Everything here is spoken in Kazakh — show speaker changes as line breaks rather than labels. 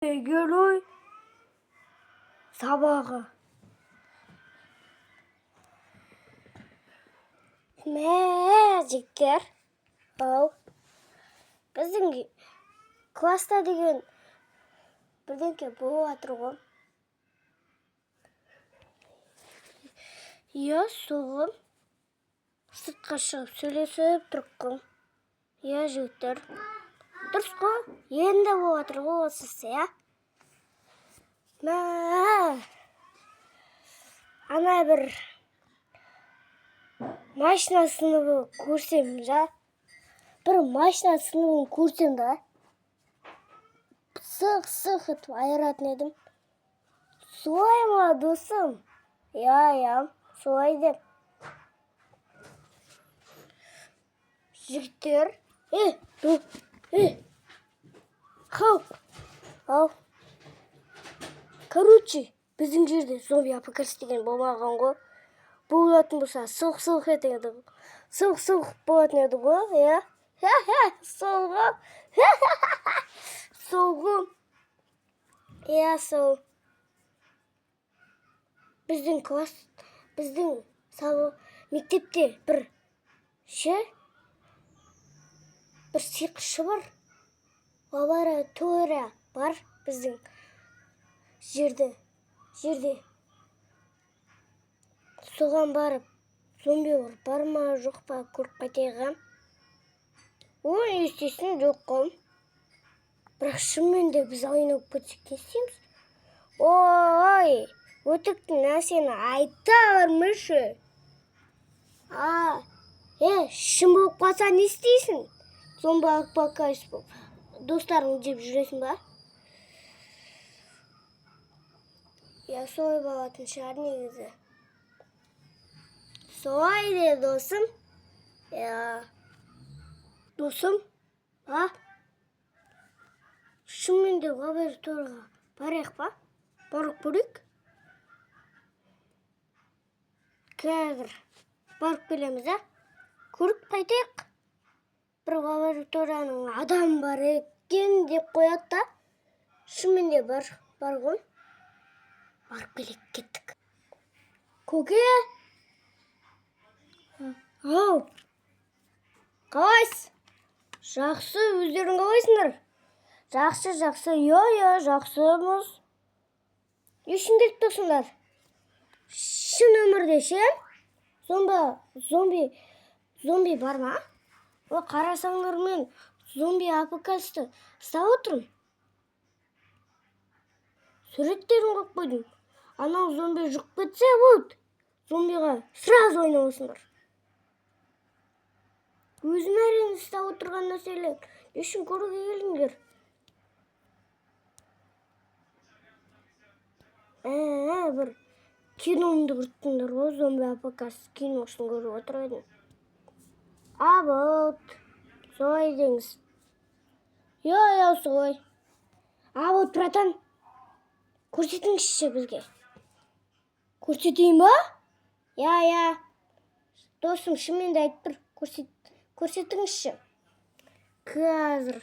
Герой сабағы. Жігіттер, біздің класста деген бірдеңке болып жатыр ғой. Иә, соғым сыртқа шығып сөйлесіп тұрқым. Иә, жігіттер. Дұрыс қой, енді болып жатыр ғой осы иә. Ана бір машина сыныбы көрсем жа. Бір машина сыныбын көрсем да. Сық етіп айыратын едім. Солай ма, досым? Я, солай деп. Жігіттер, Ау. Короче, біздің жерде зомби апокалипс деген болмаған ғой. Болатын болса, сылқ етеді. Сылқ болатын еді ғой, иә? Сол ғой. Сол ғой. Иә, сол. Біздің класс, біздің мектепте бір сиқыршы бар. Лаборатория бар біздің жерде. Соған барып, зомби бар ма, жоқ па, көріп қайтайға. Ой, естесін жоқ қой. Бірақ шынымен де біз ойнап кетсек не істейміз? Ой, өтіріктің нәрсені айта бермеші. Шын болып қалса не істейсің? Зомби апокалипс болып. Достарың жеп жүресің ба? Я солай болатын шығар негізі. Солай де, досым. Я. Досым? Шынымен де лабораторияға барайық па? Барып көрейік? Қазір барып келеміз, көріп қайтайық. Бір лабораторияның адам бар екен деп қояды да. Шынымен де бар ғой. Барып келек кеттік. Көке? Ау. Қалайсыз? Жақсы, өздерің қалайсыңдар? Жақсы, иә, жақсымыз. Ешін келіп тұрсыңдар? Шын өмірде ше? Зомби бар ма? Қарасаңдар мен зомби апокалипсті ұстап отырмын. Суреттерін қойып қойдым. Анау зомби жұқып кетсе болды. Зомбиға сразу ойнауысыңдар. Өзім әрең ұстап отырған нәрселер. Ешін көруге келіңдер. Бір киномды көрттіңдер ғой, зомби апокалипс киносын көріп отыр едім. Солай деңіз. Я, солай. Братан, көрсетіңізші бізге. Көрсетейін ба? Я. Досым, шынымен де айтып тұр. Көрсетіңізші. Қазір.